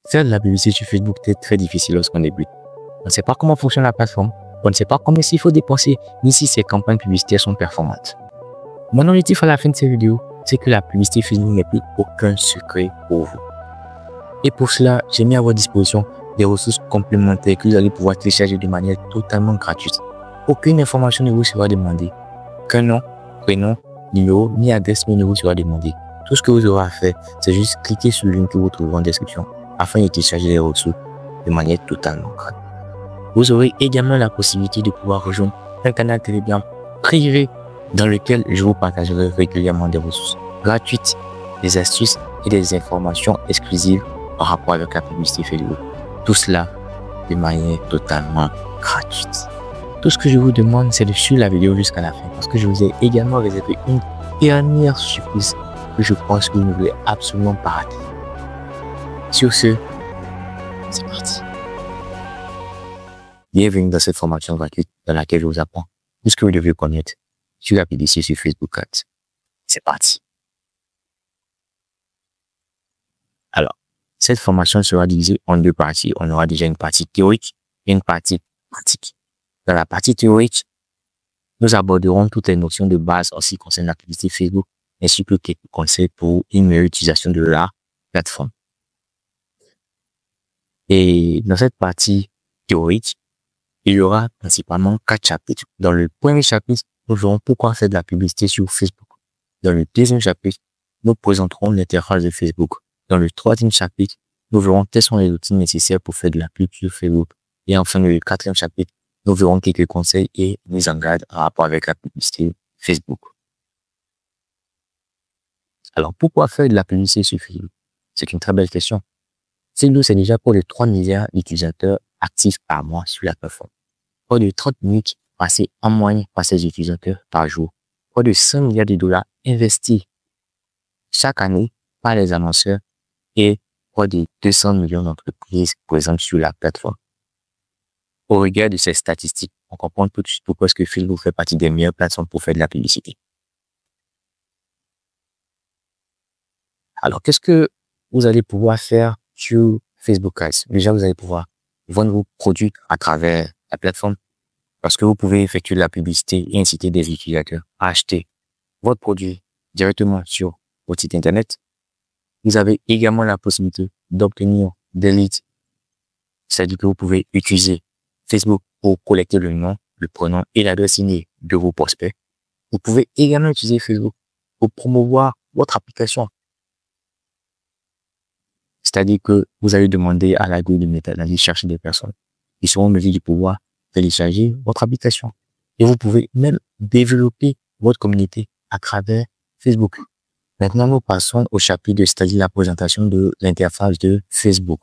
Faire de la publicité sur Facebook est très difficile lorsqu'on débute. On ne sait pas comment fonctionne la plateforme, on ne sait pas combien il faut dépenser, ni si ces campagnes publicitaires sont performantes. Mon objectif à la fin de cette vidéo, c'est que la publicité Facebook n'ait plus aucun secret pour vous. Et pour cela, j'ai mis à votre disposition des ressources complémentaires que vous allez pouvoir télécharger de manière totalement gratuite. Aucune information ne vous sera demandée. Qu'un nom, prénom, numéro, ni adresse mail ne vous sera demandé. Tout ce que vous aurez à faire, c'est juste cliquer sur le lien que vous trouverez en description afin de télécharger les ressources de manière totalement gratuite. Vous aurez également la possibilité de pouvoir rejoindre un canal Telegram privé dans lequel je vous partagerai régulièrement des ressources gratuites, des astuces et des informations exclusives en rapport avec la publicité Facebook. Tout cela de manière totalement gratuite. Tout ce que je vous demande, c'est de suivre la vidéo jusqu'à la fin parce que je vous ai également réservé une dernière surprise que je pense que vous ne voulez absolument pas rater. Sur ce, c'est parti. Bienvenue dans cette formation gratuite dans laquelle je vous apprends tout ce que vous devez connaître sur la publicité sur Facebook Ads. C'est parti. Alors, cette formation sera divisée en deux parties. On aura déjà une partie théorique et une partie pratique. Dans la partie théorique, nous aborderons toutes les notions de base en ce qui concerne la publicité Facebook, ainsi que quelques conseils pour une meilleure utilisation de la plateforme. Et dans cette partie théorique, il y aura principalement 4 chapitres. Dans le premier chapitre, nous verrons pourquoi faire de la publicité sur Facebook. Dans le deuxième chapitre, nous présenterons l'interface de Facebook. Dans le troisième chapitre, nous verrons quels sont les outils nécessaires pour faire de la pub sur Facebook. Et enfin, dans le quatrième chapitre, nous verrons quelques conseils et mises en garde en rapport avec la publicité Facebook. Alors, pourquoi faire de la publicité sur Facebook? C'est une très belle question. Facebook, c'est déjà pour les 3 milliards d'utilisateurs actifs par mois sur la plateforme. Près de 30 minutes passées en moyenne par ces utilisateurs par jour. Près de 5 milliards de dollars investis chaque année par les annonceurs et près de 200 millions d'entreprises présentes sur la plateforme. Au regard de ces statistiques, on comprend tout de suite pourquoi est-ce que Facebook fait partie des meilleures plateformes pour faire de la publicité. Alors, qu'est-ce que vous allez pouvoir faire sur Facebook Ads? Déjà, vous allez pouvoir vendre vos produits à travers la plateforme parce que vous pouvez effectuer de la publicité et inciter des utilisateurs à acheter votre produit directement sur votre site internet. Vous avez également la possibilité d'obtenir des leads. C'est-à-dire que vous pouvez utiliser Facebook pour collecter le nom, le prénom et l'adresse email de vos prospects. Vous pouvez également utiliser Facebook pour promouvoir votre application. C'est-à-dire que vous allez demander à la Google Meta d'aller chercher des personnes qui seront en mesure de pouvoir télécharger votre application. Et vous pouvez même développer votre communauté à travers Facebook. Maintenant, nous passons au chapitre, c'est-à-dire la présentation de l'interface de Facebook.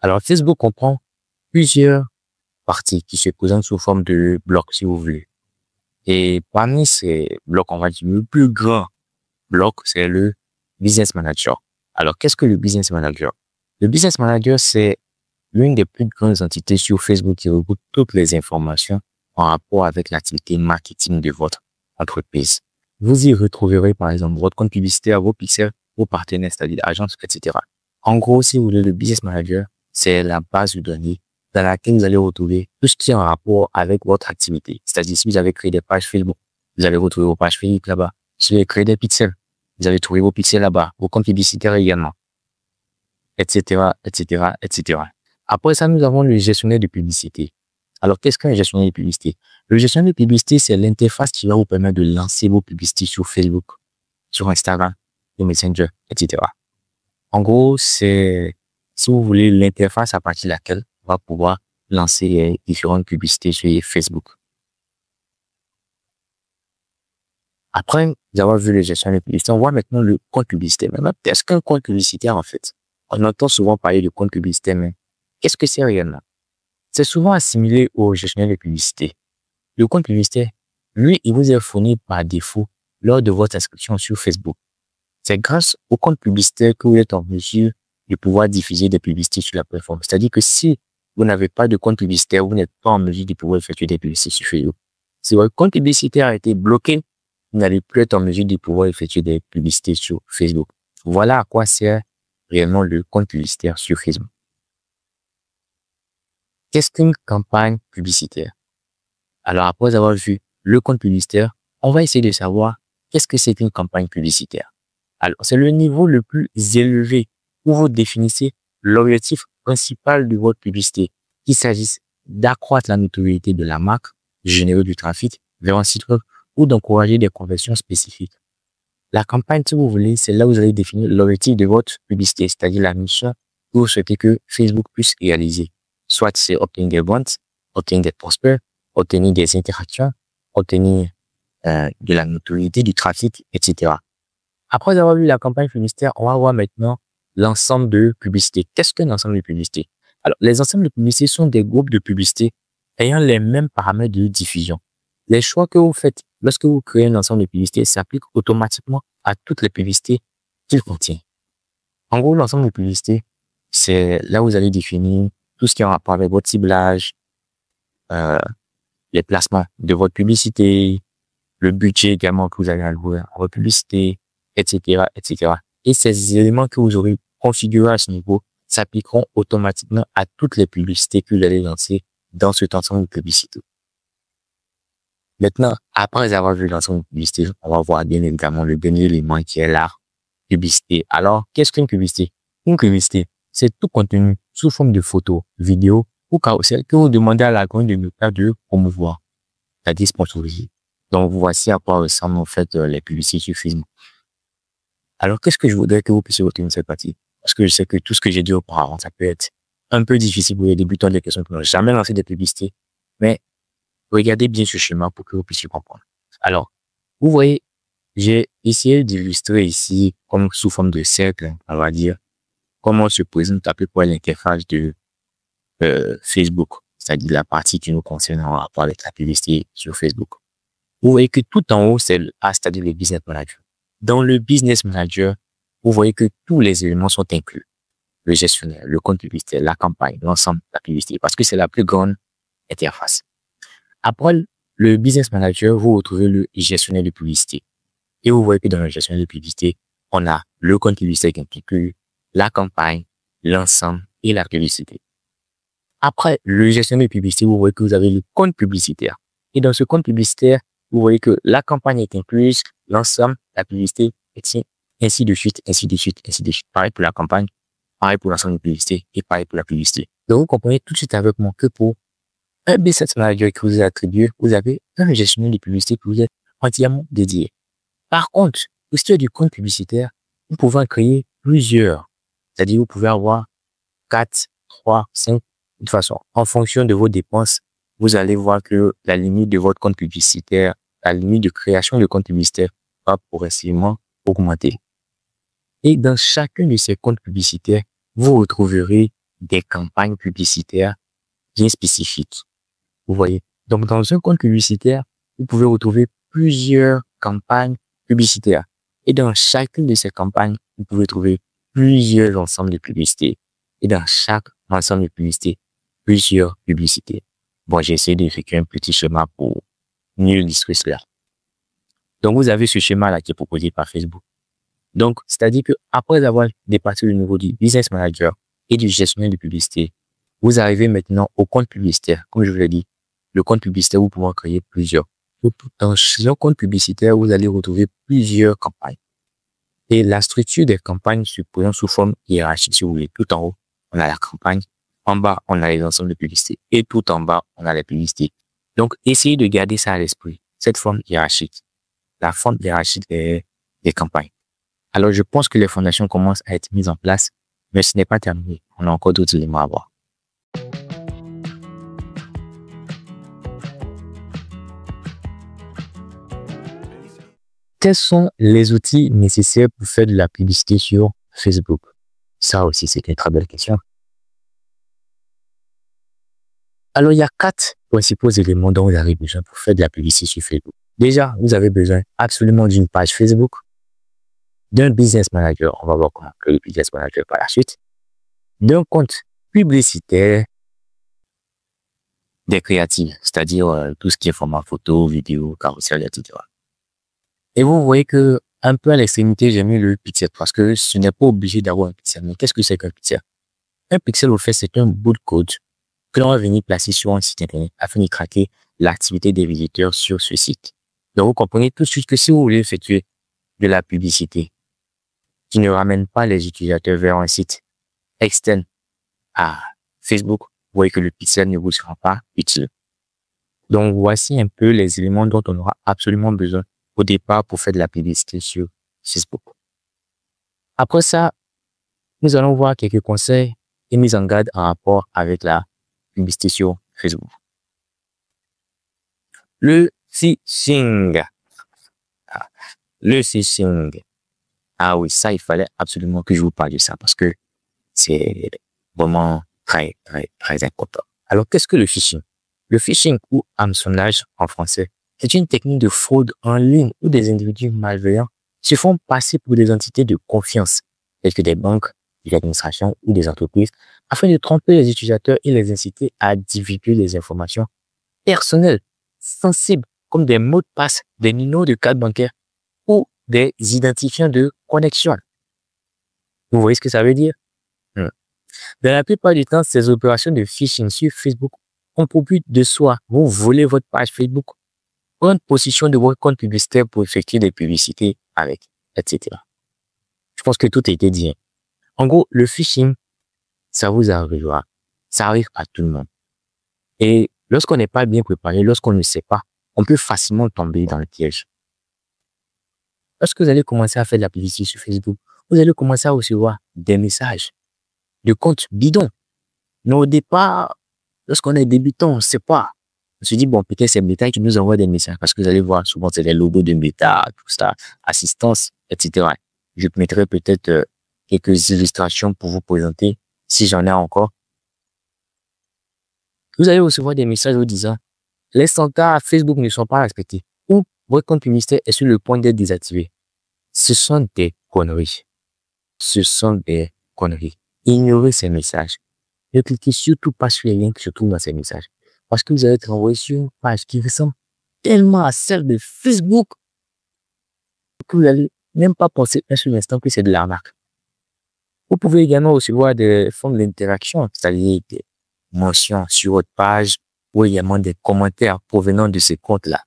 Alors, Facebook comprend plusieurs parties qui se présentent sous forme de blocs, si vous voulez. Et parmi ces blocs, on va dire le plus grand bloc, c'est le Business Manager. Alors, qu'est-ce que le Business Manager? Le Business Manager, c'est l'une des plus grandes entités sur Facebook qui regroupe toutes les informations en rapport avec l'activité marketing de votre entreprise. Vous y retrouverez, par exemple, votre compte publicitaire, vos pixels, vos partenaires, c'est-à-dire agences, etc. En gros, si vous voulez, le Business Manager, c'est la base de données dans laquelle vous allez retrouver tout ce qui est en rapport avec votre activité. C'est-à-dire, si vous avez créé des pages Facebook, vous allez retrouver vos pages Facebook là-bas. Si vous avez créé des pixels, vous allez trouver vos pixels là-bas, vos comptes publicitaires également, etc., etc., etc. Après ça, nous avons le gestionnaire de publicité. Alors, qu'est-ce qu'un gestionnaire de publicité? Le gestionnaire de publicité, c'est l'interface qui va vous permettre de lancer vos publicités sur Facebook, sur Instagram, sur Messenger, etc. En gros, c'est, si vous voulez, l'interface à partir de laquelle on va pouvoir lancer différentes publicités sur Facebook. Après avoir vu le gestionnaire de publicité, on voit maintenant le compte publicitaire. Maintenant, qu'est-ce qu'un compte publicitaire, en fait? On entend souvent parler de compte publicitaire, mais qu'est-ce que c'est réellement? C'est souvent assimilé au gestionnaire de publicité. Le compte publicitaire, lui, il vous est fourni par défaut lors de votre inscription sur Facebook. C'est grâce au compte publicitaire que vous êtes en mesure de pouvoir diffuser des publicités sur la plateforme. C'est-à-dire que si vous n'avez pas de compte publicitaire, vous n'êtes pas en mesure de pouvoir effectuer des publicités sur Facebook. Si votre compte publicitaire a été bloqué, vous n'allez plus être en mesure de pouvoir effectuer des publicités sur Facebook. Voilà à quoi sert réellement le compte publicitaire sur Facebook. Qu'est-ce qu'une campagne publicitaire? Alors, après avoir vu le compte publicitaire, on va essayer de savoir qu'est-ce que c'est qu'une campagne publicitaire. Alors, c'est le niveau le plus élevé où vous définissez l'objectif principal de votre publicité, qu'il s'agisse d'accroître la notoriété de la marque, de générer du trafic vers un site web ou d'encourager des conversions spécifiques. La campagne, si vous voulez, c'est là où vous allez définir l'objectif de votre publicité, c'est-à-dire la mission que vous souhaitez que Facebook puisse réaliser. Soit c'est obtenir des ventes, obtenir des prospects, obtenir des interactions, obtenir de la notoriété, du trafic, etc. Après avoir vu la campagne publicitaire, on va voir maintenant l'ensemble de publicités. Qu'est-ce qu'un ensemble de publicités? Alors, les ensembles de publicités sont des groupes de publicités ayant les mêmes paramètres de diffusion. Les choix que vous faites lorsque vous créez un ensemble de publicités s'appliquent automatiquement à toutes les publicités qu'il contient. En gros, l'ensemble de publicités, c'est là où vous allez définir tout ce qui est en rapport avec votre ciblage, les placements de votre publicité, le budget également que vous allez allouer à votre publicité, etc., etc. Et ces éléments que vous aurez configurés à ce niveau s'appliqueront automatiquement à toutes les publicités que vous allez lancer dans cet ensemble de publicités. Maintenant, après avoir vu l'ensemble de publicité, on va voir bien évidemment le dernier élément qui est la publicité. Alors, qu'est-ce qu'une publicité? Une publicité, c'est tout contenu sous forme de photos, vidéos ou carousel que vous demandez à l'algorithme de médias de promouvoir, c'est-à-dire sponsoriser. Donc, voici à quoi ressemblent en fait les publicités sur Facebook. Alors, qu'est-ce que je voudrais que vous puissiez retenir de cette partie? Parce que je sais que tout ce que j'ai dit auparavant, ça peut être un peu difficile pour les débutants, des personnes qui n'ont jamais lancé des publicités. Mais regardez bien ce schéma pour que vous puissiez comprendre. Alors, vous voyez, j'ai essayé d'illustrer ici, comme sous forme de cercle, on va dire, comment se présente à peu près l'interface de Facebook, c'est-à-dire la partie qui nous concerne en rapport avec la publicité sur Facebook. Vous voyez que tout en haut, c'est c'est-à-dire le Business Manager. Dans le Business Manager, vous voyez que tous les éléments sont inclus. Le gestionnaire, le compte publicitaire, la campagne, l'ensemble de la publicité, parce que c'est la plus grande interface. Après le Business Manager, vous retrouvez le gestionnaire de publicité. Et vous voyez que dans le gestionnaire de publicité, on a le compte publicitaire qui inclut la campagne, l'ensemble et la publicité. Après le gestionnaire de publicité, vous voyez que vous avez le compte publicitaire. Et dans ce compte publicitaire, vous voyez que la campagne est incluse, l'ensemble, la publicité, et ainsi de suite, ainsi de suite, ainsi de suite. Pareil pour la campagne, pareil pour l'ensemble de publicité et pareil pour la publicité. Donc, vous comprenez tout de suite avec moi que pour un Business Manager que vous attribuez, vous avez un gestionnaire de publicité qui vous est entièrement dédié. Par contre, pour ce qui est du compte publicitaire, vous pouvez en créer plusieurs. C'est-à-dire, vous pouvez avoir 4, 3, 5, de toute façon, en fonction de vos dépenses, vous allez voir que la limite de votre compte publicitaire, la limite de création de compte publicitaire va progressivement augmenter. Et dans chacun de ces comptes publicitaires, vous retrouverez des campagnes publicitaires bien spécifiques. Vous voyez. Donc, dans un compte publicitaire, vous pouvez retrouver plusieurs campagnes publicitaires. Et dans chacune de ces campagnes, vous pouvez trouver plusieurs ensembles de publicités. Et dans chaque ensemble de publicités, plusieurs publicités. Bon, j'ai essayé d'effectuer un petit schéma pour mieux illustrer cela. Donc, vous avez ce schéma-là qui est proposé par Facebook. Donc, c'est-à-dire que après avoir dépassé le niveau du Business Manager et du gestionnaire de publicité, vous arrivez maintenant au compte publicitaire. Comme je vous l'ai dit, le compte publicitaire, vous pouvez en créer plusieurs. Dans un compte publicitaire, vous allez retrouver plusieurs campagnes. Et la structure des campagnes se présente sous forme hiérarchique, si vous voulez. Tout en haut, on a la campagne. En bas, on a les ensembles de publicités. Et tout en bas, on a les publicités. Donc, essayez de garder ça à l'esprit. Cette forme hiérarchique. La forme hiérarchique des campagnes. Alors, je pense que les fondations commencent à être mises en place, mais ce n'est pas terminé. On a encore d'autres éléments à voir. Quels sont les outils nécessaires pour faire de la publicité sur Facebook? Ça aussi, c'est une très belle question. Alors, il y a 4 principaux éléments dont vous avez besoin pour faire de la publicité sur Facebook. Déjà, vous avez besoin absolument d'une page Facebook, d'un business manager, on va voir comment créer le business manager par la suite, d'un compte publicitaire, des créatives, c'est-à-dire tout ce qui est format photo, vidéo, carousel, etc. Et vous voyez que un peu à l'extrémité, j'ai mis le pixel parce que ce n'est pas obligé d'avoir un pixel. Mais qu'est-ce que c'est qu'un pixel? Un pixel, au fait, c'est un bout de code que l'on va venir placer sur un site internet afin de traquer l'activité des visiteurs sur ce site. Donc, vous comprenez tout de suite que si vous voulez effectuer de la publicité qui ne ramène pas les utilisateurs vers un site externe à Facebook, vous voyez que le pixel ne vous sera pas utile. Donc, voici un peu les éléments dont on aura absolument besoin au départ pour faire de la publicité sur Facebook. Après ça, nous allons voir quelques conseils et mises en garde en rapport avec la publicité sur Facebook. Le phishing. Le phishing. Ah oui, ça, il fallait absolument que je vous parle de ça parce que c'est vraiment très, très, très important. Alors, qu'est-ce que le phishing? Le phishing ou hameçonnage en français, c'est une technique de fraude en ligne où des individus malveillants se font passer pour des entités de confiance, telles que des banques, des administrations ou des entreprises, afin de tromper les utilisateurs et les inciter à divulguer les informations personnelles, sensibles, comme des mots de passe, des numéros de carte bancaire ou des identifiants de connexion. Vous voyez ce que ça veut dire? Dans la plupart du temps, ces opérations de phishing sur Facebook ont pour but de soit vous voler votre page Facebook, prendre possession de votre compte publicitaire pour effectuer des publicités avec, etc. Je pense que tout a été dit. En gros, le phishing, ça vous arrivera. Ça arrive à tout le monde. Et lorsqu'on n'est pas bien préparé, lorsqu'on ne sait pas, on peut facilement tomber dans le piège. Lorsque vous allez commencer à faire de la publicité sur Facebook, vous allez commencer à recevoir des messages de comptes bidons. Mais au départ, lorsqu'on est débutant, on ne sait pas. On se dit, bon, peut-être c'est Meta qui nous envoie des messages parce que vous allez voir, souvent c'est les logos de Meta, tout ça, assistance, etc. Je mettrai peut-être quelques illustrations pour vous présenter si j'en ai encore. Vous allez recevoir des messages vous disant, les standards Facebook ne sont pas respectés ou votre compte publicitaire est sur le point d'être désactivé. Ce sont des conneries. Ce sont des conneries. Ignorez ces messages. Ne cliquez surtout pas sur les liens qui se trouvent dans ces messages. Parce que vous allez être envoyé sur une page qui ressemble tellement à celle de Facebook que vous n'allez même pas penser un seul instant que c'est de l'arnaque. Vous pouvez également recevoir des formes d'interaction, c'est-à-dire des mentions sur votre page ou également des commentaires provenant de ces comptes-là.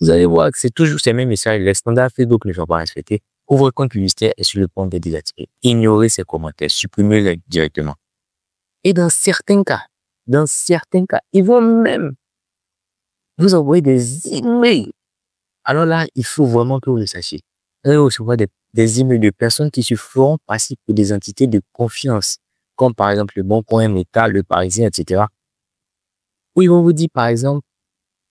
Vous allez voir que c'est toujours ces mêmes messages. Les standards Facebook ne sont pas respectés. Ou votre compte publicitaire est sur le point d'être désactivé. Ignorez ces commentaires, supprimez-les directement. Et dans certains cas, ils vont même vous envoyer des emails. Alors là, il faut vraiment que vous le sachiez. Vous allez recevoir des emails de personnes qui se feront passer pour des entités de confiance, comme par exemple le Bon Coin, Meta, le Parisien, etc. Où ils vont vous dire, par exemple,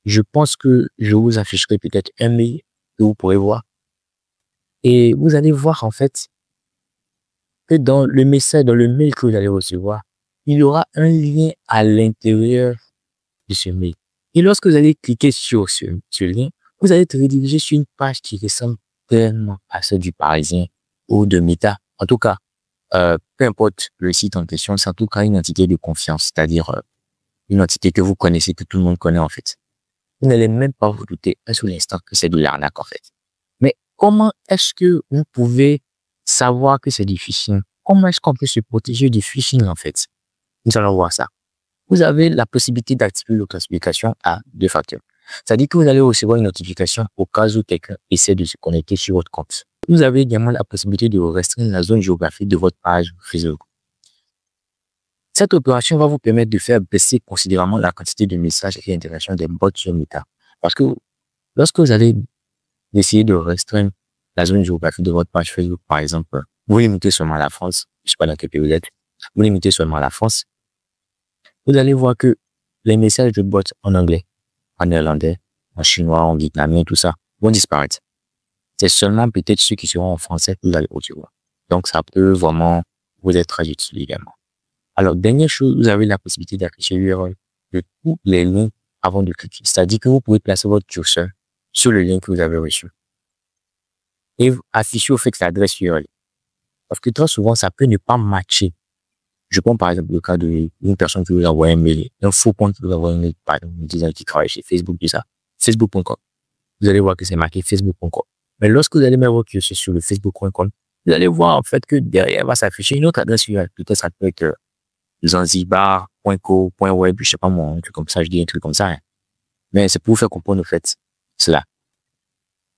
je pense que je vous afficherai peut-être un mail que vous pourrez voir. Et vous allez voir en fait que dans le message, dans le mail que vous allez recevoir, il y aura un lien à l'intérieur de ce mail. Et lorsque vous allez cliquer sur ce lien, vous allez être redirigé sur une page qui ressemble pleinement à celle du Parisien ou de Meta. En tout cas, peu importe le site en question, c'est en tout cas une entité de confiance, c'est-à-dire une entité que vous connaissez, que tout le monde connaît en fait. Vous n'allez même pas vous douter un seul instant que c'est de l'arnaque en fait. Mais comment est-ce que vous pouvez savoir que c'est du phishing? Comment est-ce qu'on peut se protéger du phishing en fait? Nous allons voir ça. Vous avez la possibilité d'activer l'authentification à 2 facteurs. C'est-à-dire que vous allez recevoir une notification au cas où quelqu'un essaie de se connecter sur votre compte. Vous avez également la possibilité de restreindre la zone géographique de votre page Facebook. Cette opération va vous permettre de faire baisser considérablement la quantité de messages et d'interactions des bots sur Meta. Parce que lorsque vous allez essayer de restreindre la zone géographique de votre page Facebook, par exemple, vous limitez seulement à la France, je ne sais pas dans quel pays vous êtes, vous limitez seulement à la France, vous allez voir que les messages de bots en anglais, en néerlandais, en chinois, en vietnamien, tout ça, vont disparaître. C'est seulement peut-être ceux qui seront en français que vous allez recevoir. Donc, ça peut vraiment vous être très utile également. Alors, dernière chose, vous avez la possibilité d'afficher l'URL de tous les liens avant de cliquer. C'est-à-dire que vous pouvez placer votre curseur sur le lien que vous avez reçu. Et afficher au fait que c'est l'adresse URL. Parce que très souvent, ça peut ne pas matcher. Je prends par exemple le cas d'une personne qui vous envoie un mail, un faux compte qui vous envoie un mail, par exemple, disant qu'il travaille chez Facebook, tout ça, facebook.com. Vous allez voir que c'est marqué facebook.com. Mais lorsque vous allez mettre votre cursus sur le facebook.com, vous allez voir en fait que derrière va s'afficher une autre adresse URL. Peut-être ça peut être zanzibar.co.web, je sais pas moi, un truc comme ça, je dis un truc comme ça. Hein. Mais c'est pour vous faire comprendre, en fait, cela.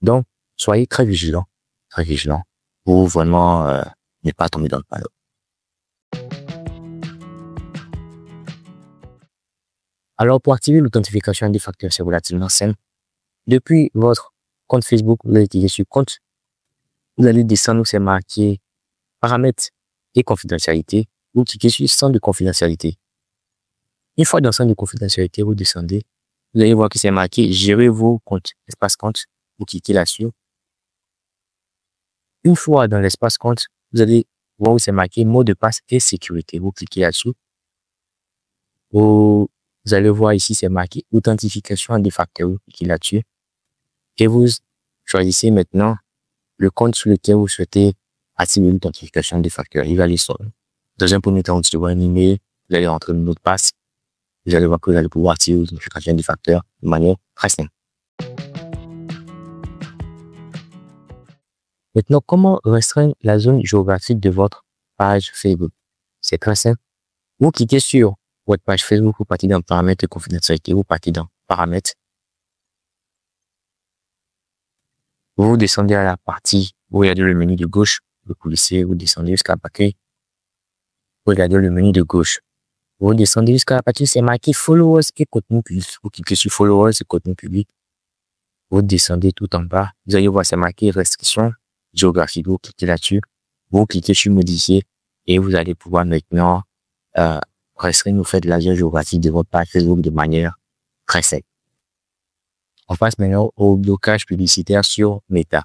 Donc, soyez très vigilants, pour vraiment ne pas tomber dans le panneau. Alors, pour activer l'authentification des facteurs, c'est relativement simple. Depuis votre compte Facebook, vous allez cliquer sur compte. Vous allez descendre où c'est marqué paramètres et confidentialité. Vous cliquez sur centre de confidentialité. Une fois dans le centre de confidentialité, vous descendez. Vous allez voir que c'est marqué gérer vos comptes, espace compte. Vous cliquez là-dessus. Une fois dans l'espace compte, vous allez voir où c'est marqué mot de passe et sécurité. Vous cliquez là-dessus. Vous allez voir ici, c'est marqué authentification des facteurs. Vous cliquez là-dessus. Et vous choisissez maintenant le compte sur lequel vous souhaitez activer l'authentification des facteurs. Il va aller sur. Dans un premier temps, vous recevez un email. Vous allez rentrer le mot de passe. Vous allez voir que vous allez pouvoir activer l'authentification des facteurs de manière très simple. Maintenant, comment restreindre la zone géographique de votre page Facebook? C'est très simple. Vous cliquez sur votre page Facebook, vous partez dans paramètres de confidentialité, vous partez dans paramètres. Vous descendez à la partie, vous regardez le menu de gauche, vous coulissez, vous descendez jusqu'à la partie, vous regardez le menu de gauche. Vous descendez jusqu'à la partie, c'est marqué followers et contenu public. Vous cliquez sur followers et contenu public. Vous descendez tout en bas. Vous allez voir, c'est marqué restriction géographique. Vous cliquez là-dessus. Vous cliquez sur modifier et vous allez pouvoir maintenant restreindre au fait de la zone géographique de votre page Facebook de manière très simple. On passe maintenant au blocage publicitaire sur Meta.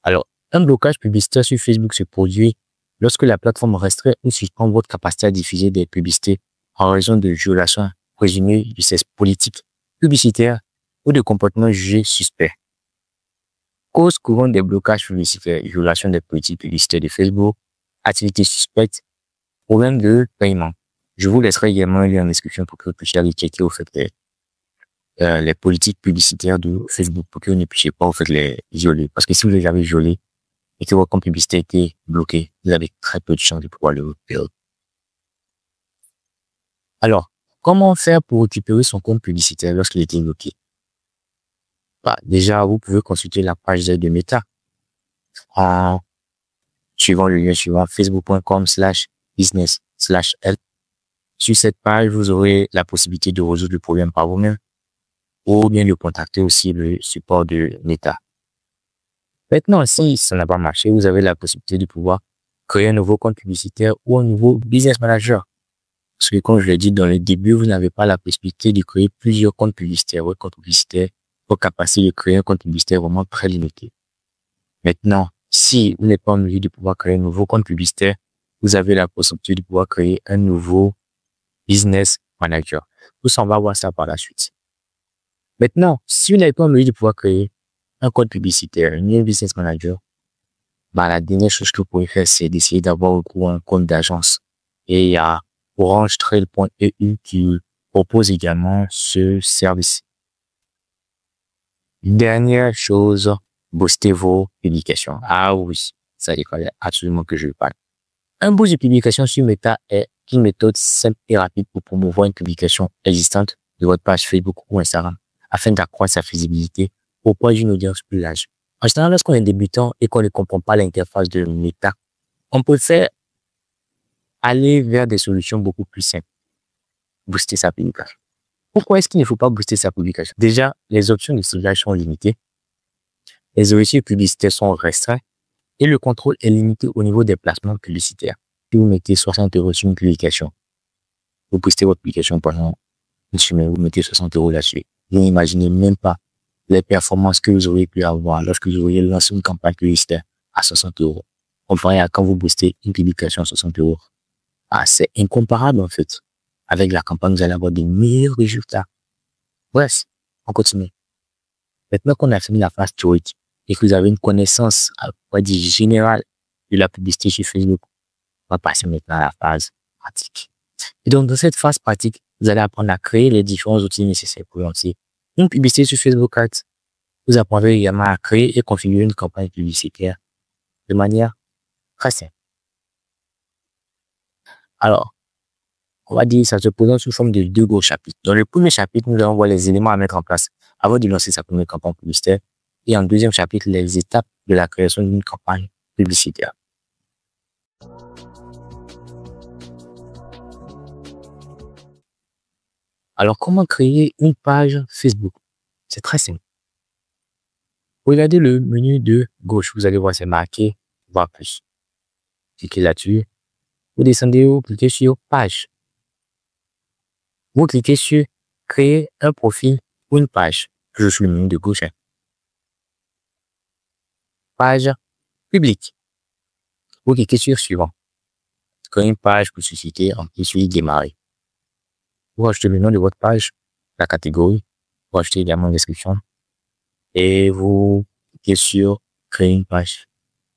Alors, un blocage publicitaire sur Facebook se produit lorsque la plateforme restreint ou suspend votre capacité à diffuser des publicités en raison de violations présumées de ses politiques publicitaires ou de comportements jugés suspects. Cause courante des blocages publicitaires, violation des politiques publicitaires de Facebook, activités suspectes, problème de paiement. Je vous laisserai également lire en description pour que vous puissiez aller checker au fait les politiques publicitaires de Facebook pour que vous ne puissiez pas au fait les violer. Parce que si vous les avez violées et que votre compte publicitaire a été bloqué, vous avez très peu de chances de pouvoir le récupérer. Alors, comment faire pour récupérer son compte publicitaire lorsqu'il a été bloqué? Déjà, vous pouvez consulter la page de Meta en suivant le lien suivant facebook.com/business/help. Sur cette page, vous aurez la possibilité de résoudre le problème par vous-même ou bien de contacter aussi le support de Meta. Maintenant, si ça n'a pas marché, vous avez la possibilité de pouvoir créer un nouveau compte publicitaire ou un nouveau business manager. Parce que comme je l'ai dit dans le début, vous n'avez pas la possibilité de créer plusieurs comptes publicitaires. Votre compte publicitaire, votre capacité de créer un compte publicitaire est vraiment très limitée. Maintenant, si vous n'êtes pas en mesure de pouvoir créer un nouveau compte publicitaire, vous avez la possibilité de pouvoir créer un nouveau business manager. Tout ça, on va voir ça par la suite. Maintenant, si vous n'avez pas en mesure de pouvoir créer un compte publicitaire, un business manager, la dernière chose que vous pouvez faire, c'est d'essayer d'avoir recours à un compte d'agence. Et il y a orangetrail.eu qui propose également ce service. Dernière chose, booster vos publications. Ah oui, ça il fallait absolument que je le parle. Un boost de publication sur Meta est une méthode simple et rapide pour promouvoir une publication existante de votre page Facebook ou Instagram afin d'accroître sa visibilité auprès d'une audience plus large. En général, lorsqu'on est débutant et qu'on ne comprend pas l'interface de Meta, on préfère aller vers des solutions beaucoup plus simples. Booster sa publication. Pourquoi est-ce qu'il ne faut pas booster sa publication? Déjà, les options de ciblage sont limitées. Les objectifs publicitaires sont restreints et le contrôle est limité au niveau des placements publicitaires. Si vous mettez 60 € sur une publication, vous boostez votre publication pendant une semaine, vous mettez 60 € là-dessus. Vous n'imaginez même pas les performances que vous auriez pu avoir lorsque vous auriez lancé une campagne publicitaire à 60 €. Comparé à quand vous boostez une publication à 60 €. C'est incomparable en fait. Avec la campagne, vous allez avoir des meilleurs résultats. Bref, on continue. Maintenant qu'on a fini la phase théorique et que vous avez une connaissance, on va dire, générale de la publicité sur Facebook, on va passer maintenant à la phase pratique. Et donc, dans cette phase pratique, vous allez apprendre à créer les différents outils nécessaires pour lancer une publicité sur Facebook Ads. Vous apprendrez également à créer et configurer une campagne publicitaire de manière très simple. Alors, on va dire, ça se présente sous forme de 2 gros chapitres. Dans le premier chapitre, nous allons voir les éléments à mettre en place avant de lancer sa première campagne publicitaire. Et en deuxième chapitre, les étapes de la création d'une campagne publicitaire. Alors, comment créer une page Facebook? C'est très simple. Regardez le menu de gauche. Vous allez voir, c'est marqué voir plus. Cliquez là-dessus. Vous descendez haut, cliquez sur page. Vous cliquez sur créer un profil ou une page. Toujours sur le menu de gauche. Page publique. Vous cliquez sur suivant. Créer une page pour susciter, cliquez sur démarrer. Vous rajoutez le nom de votre page, la catégorie. Vous rajoutez également une description. Et vous cliquez sur créer une page.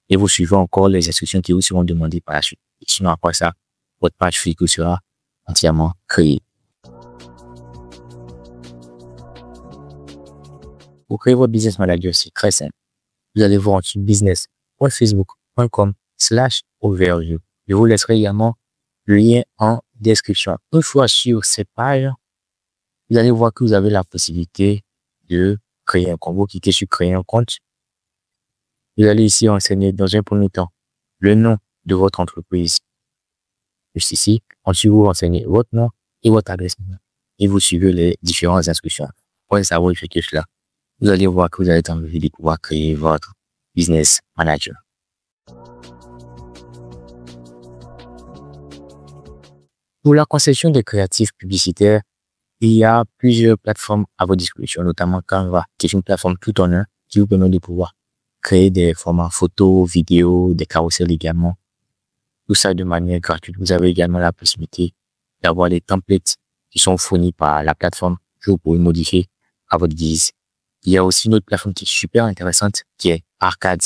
Et vous suivez encore les instructions qui vous seront demandées par la suite. Et sinon, après ça, votre page Facebook sera entièrement créée. Pour créer votre business manager, c'est très simple. Vous allez voir sur business.facebook.com/overview. Je vous laisserai également le lien en description. Une fois sur cette page, vous allez voir que vous avez la possibilité de créer un compte. Vous cliquez sur créer un compte. Vous allez ici renseigner dans un premier temps le nom de votre entreprise. Juste ici, ensuite vous renseignez votre nom et votre adresse mail. Et vous suivez les différentes instructions. Pour savoir effectuer cela, vous allez voir que vous allez être en mesure de pouvoir créer votre business manager. Pour la conception des créatifs publicitaires, il y a plusieurs plateformes à votre disposition, notamment Canva, qui est une plateforme tout en un qui vous permet de pouvoir créer des formats photos, vidéos, des carousels également. Tout ça de manière gratuite. Vous avez également la possibilité d'avoir des templates qui sont fournis par la plateforme que vous pouvez modifier à votre guise. Il y a aussi une autre plateforme qui est super intéressante, qui est Arcade,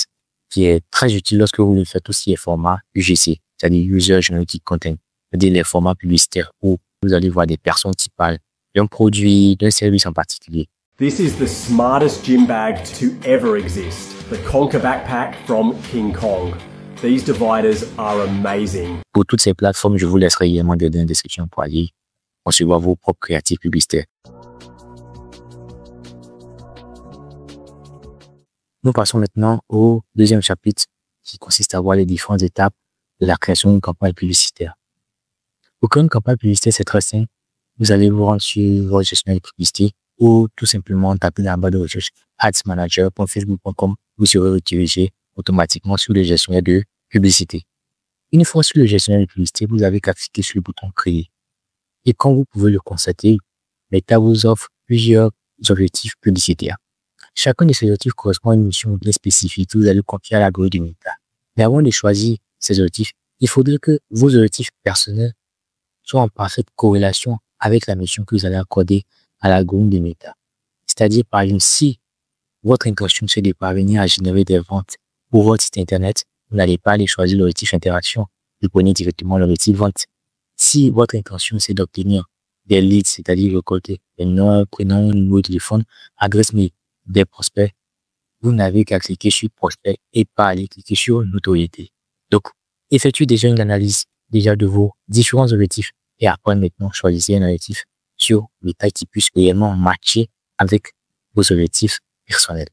qui est très utile lorsque vous voulez faire tout ce qui est format UGC, c'est-à-dire User Generated Content, c'est-à-dire les formats publicitaires où vous allez voir des personnes qui parlent d'un produit, d'un service en particulier. This is the smartest gym bag to ever exist, the Conquer Backpack from King Kong. These dividers are amazing. Pour toutes ces plateformes, je vous laisserai également dans la description pour aller concevoir vos propres créatifs publicitaires. Nous passons maintenant au deuxième chapitre qui consiste à voir les différentes étapes de la création d'une campagne publicitaire. Pour créer une campagne publicitaire, c'est très simple. Vous allez vous rendre sur votre gestionnaire de publicité ou tout simplement taper dans la barre de recherche adsmanager.facebook.com. Vous serez redirigé automatiquement sur le gestionnaire de publicité. Une fois sur le gestionnaire de publicité, vous avez qu'à cliquer sur le bouton créer. Et comme vous pouvez le constater, Meta vous offre plusieurs objectifs publicitaires. Chacun de ces objectifs correspond à une mission bien spécifique que vous allez confier à l'algorithme de Meta. Mais avant de choisir ces objectifs, il faudrait que vos objectifs personnels soient en parfaite corrélation avec la mission que vous allez accorder à l'algorithme de Meta. C'est-à-dire, par exemple, si votre intention c'est de parvenir à générer des ventes pour votre site internet, vous n'allez pas aller choisir l'objectif interaction, vous prenez directement l'objectif vente. Si votre intention c'est d'obtenir des leads, c'est-à-dire récolter des noms, prénoms, numéro de téléphone, adresse mail des prospects, vous n'avez qu'à cliquer sur prospect et pas aller cliquer sur notoriété. Donc, effectuez déjà une analyse de vos différents objectifs et après maintenant choisissez un objectif sur le taille qui puisse réellement matcher avec vos objectifs personnels.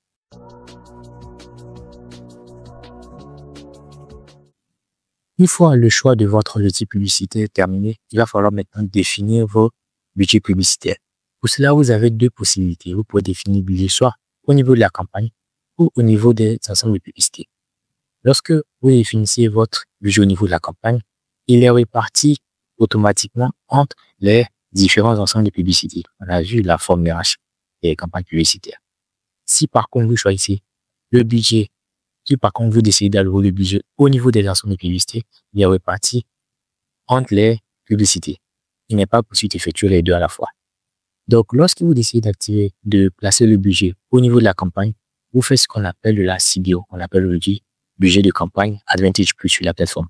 Une fois le choix de votre objectif publicitaire terminé, il va falloir maintenant définir vos budgets publicitaires. Pour cela, vous avez deux possibilités. Vous pouvez définir le budget soit au niveau de la campagne ou au niveau des ensembles de publicité. Lorsque vous définissez votre budget au niveau de la campagne, il est réparti automatiquement entre les différents ensembles de publicité. On a vu la forme RH des campagnes publicitaires. Si par contre vous choisissez le budget, si par contre vous décidez d'allouer le budget au niveau des ensembles de publicité, il est réparti entre les publicités. Il n'est pas possible d'effectuer les deux à la fois. Donc, lorsque vous décidez de placer le budget au niveau de la campagne, vous faites ce qu'on appelle de la CBO. On appelle le budget de campagne Advantage Plus sur la plateforme.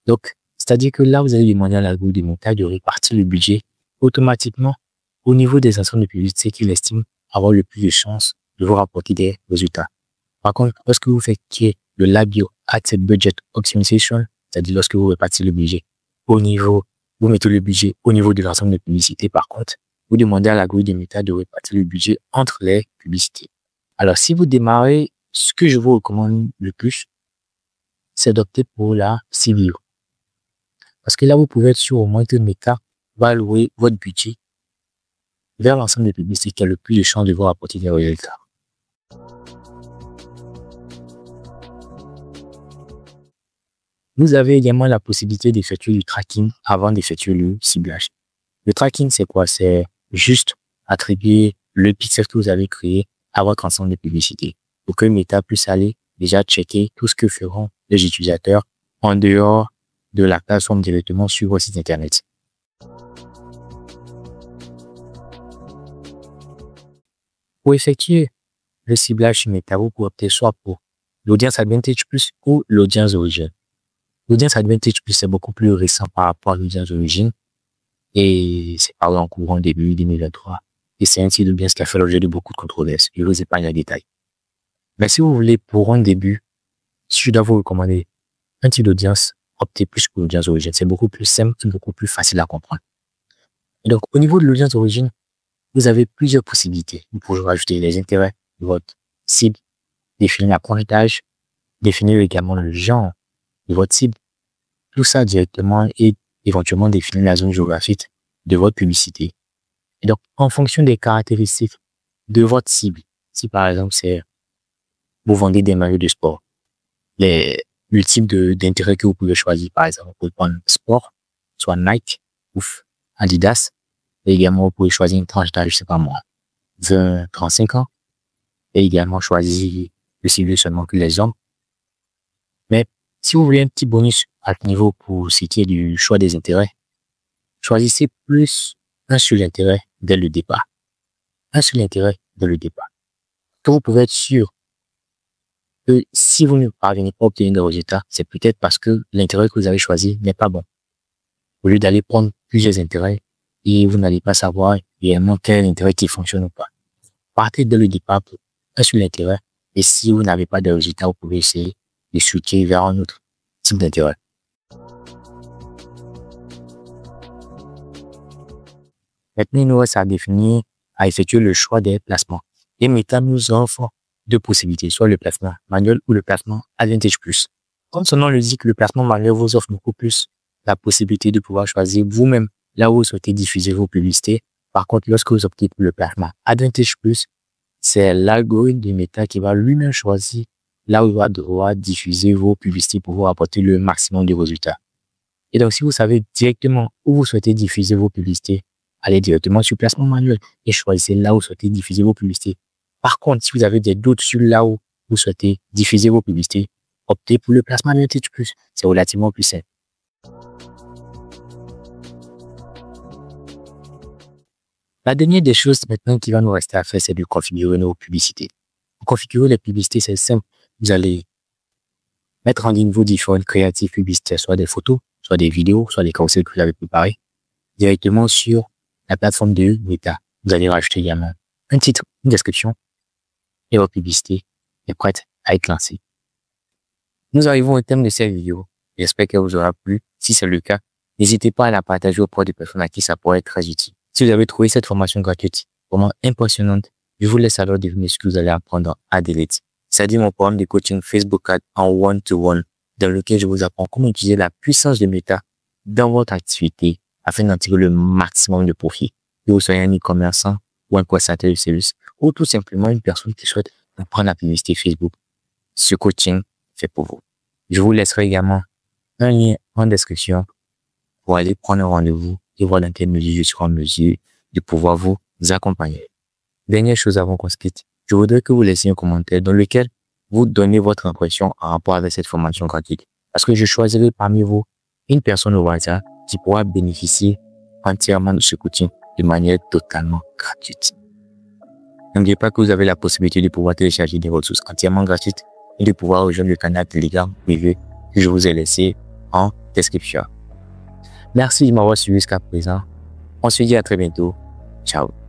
Donc, c'est-à-dire que là, vous allez demander à l'algorithme de montage de répartir le budget automatiquement au niveau des ensembles de publicité qu'il estime avoir le plus de chances de vous rapporter des résultats. Par contre, lorsque vous faites le LABIO, Asset Budget Optimization, c'est-à-dire lorsque vous répartissez le budget vous mettez le budget au niveau de l'ensemble de publicités, par contre, vous demandez à l'algorithme de Meta de répartir le budget entre les publicités. Alors, si vous démarrez, ce que je vous recommande le plus, c'est d'opter pour la CBO. Parce que là, vous pouvez être sûr au moins que Meta va allouer votre budget vers l'ensemble des publicités qui a le plus de chances de vous rapporter des résultats. Vous avez également la possibilité d'effectuer du tracking avant d'effectuer le ciblage. Le tracking, c'est quoi? C'est juste attribuer le pixel que vous avez créé à votre ensemble de publicités pour que Meta puisse aller déjà checker tout ce que feront les utilisateurs en dehors de la plateforme directement sur votre site internet. Pour effectuer le ciblage sur Meta, vous pouvez opter soit pour l'Audience Advantage Plus ou l'Audience Origin. L'Audience Advantage Plus est beaucoup plus récent par rapport à l'Audience Origin et c'est paru en courant début 2023. Et c'est un type d'audience qui a fait l'objet de beaucoup de controverses. Je vous épargne les détails. Mais si vous voulez, pour un début, si je dois vous recommander un type d'audience, optez plus pour l'audience origine. C'est beaucoup plus simple, c'est beaucoup plus facile à comprendre. Et donc, au niveau de l'audience origine, vous avez plusieurs possibilités. Vous pouvez rajouter les intérêts de votre cible, définir la tranche d'âge, définir également le genre de votre cible. Tout ça directement et éventuellement définir la zone géographique de votre publicité. Et donc, en fonction des caractéristiques de votre cible, si par exemple, vous vendez des maillots de sport, le type d'intérêt que vous pouvez choisir, par exemple, vous pouvez prendre sport, soit Nike ou Adidas, et également, vous pouvez choisir une tranche d'âge, je sais pas moi, 20-35 ans, et également choisir de cibler seulement que les hommes. Mais si vous voulez un petit bonus à ce niveau pour ce qui est du choix des intérêts, choisissez plus un seul intérêt dès le départ. Un seul intérêt dès le départ. Que vous pouvez être sûr que si vous ne parvenez pas à obtenir des résultats, c'est peut-être parce que l'intérêt que vous avez choisi n'est pas bon. Au lieu d'aller prendre plusieurs intérêts et vous n'allez pas savoir réellement quel intérêt qui fonctionne ou pas. Partez dès le départ pour un seul intérêt et si vous n'avez pas de résultats, vous pouvez essayer de switcher vers un autre type d'intérêt. Maintenant, il nous reste à définir, à effectuer le choix des placements. Et Meta nous offre deux possibilités, soit le placement manuel ou le placement Advantage Plus. Comme son nom le dit, le placement manuel vous offre beaucoup plus la possibilité de pouvoir choisir vous-même là où vous souhaitez diffuser vos publicités. Par contre, lorsque vous optez pour le placement Advantage Plus, c'est l'algorithme de Meta qui va lui-même choisir là où il va devoir diffuser vos publicités pour vous apporter le maximum de résultats. Et donc, si vous savez directement où vous souhaitez diffuser vos publicités, allez directement sur placement manuel et choisissez là où vous souhaitez diffuser vos publicités. Par contre, si vous avez des doutes sur là où vous souhaitez diffuser vos publicités, optez pour le placement Advantage Plus. C'est relativement plus simple. La dernière des choses maintenant qui va nous rester à faire, c'est de configurer nos publicités. Pour configurer les publicités, c'est simple. Vous allez mettre en ligne vos différentes créatives publicitaires, soit des photos, soit des vidéos, soit des carousels que vous avez préparés, directement sur la plateforme de Meta. Vous allez rajouter également un titre, une description, et votre publicité est prête à être lancée. Nous arrivons au terme de cette vidéo. J'espère qu'elle vous aura plu. Si c'est le cas, n'hésitez pas à la partager auprès des personnes à qui ça pourrait être très utile. Si vous avez trouvé cette formation gratuite vraiment impressionnante, je vous laisse alors deviner ce que vous allez apprendre dans Adelete. C'est-à-dire mon programme de coaching Facebook Ads en one-to-one, dans lequel je vous apprends comment utiliser la puissance de Meta dans votre activité afin d'en tirer le maximum de profit. Que vous soyez un e-commerçant ou un prestataire de service ou tout simplement une personne qui souhaite apprendre la publicité Facebook. Ce coaching fait pour vous. Je vous laisserai également un lien en description pour aller prendre un rendez-vous et voir dans quelle mesure je serai en mesure de pouvoir vous accompagner. Dernière chose avant qu'on se quitte, je voudrais que vous laissiez un commentaire dans lequel vous donnez votre impression en rapport avec cette formation gratuite. Parce que je choisirai parmi vous une personne au hasard qui pourra bénéficier entièrement de ce coaching de manière totalement gratuite. N'oubliez pas que vous avez la possibilité de pouvoir télécharger des ressources entièrement gratuites et de pouvoir rejoindre le canal Telegram privé que je vous ai laissé en description. Merci de m'avoir suivi jusqu'à présent. On se dit à très bientôt. Ciao.